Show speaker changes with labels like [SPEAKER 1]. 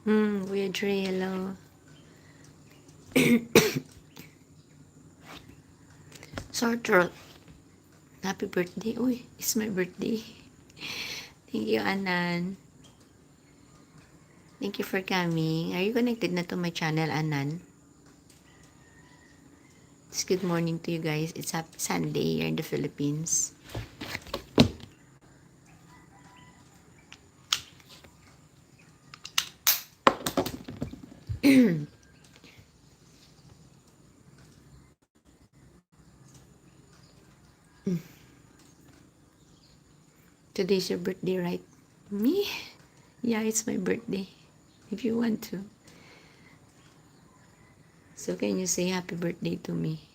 [SPEAKER 1] Kuya Dre, hello. Sore throat. Happy birthday. Uy, it's my birthday. Thank you, Anan. Thank you for coming. Are you connected na to my channel, Anan? It's good morning to you guys. It's happy Sunday here in the Philippines. Today's your birthday, right? Me? Yeah, it's my birthday. If you want to. So can you say happy birthday to me?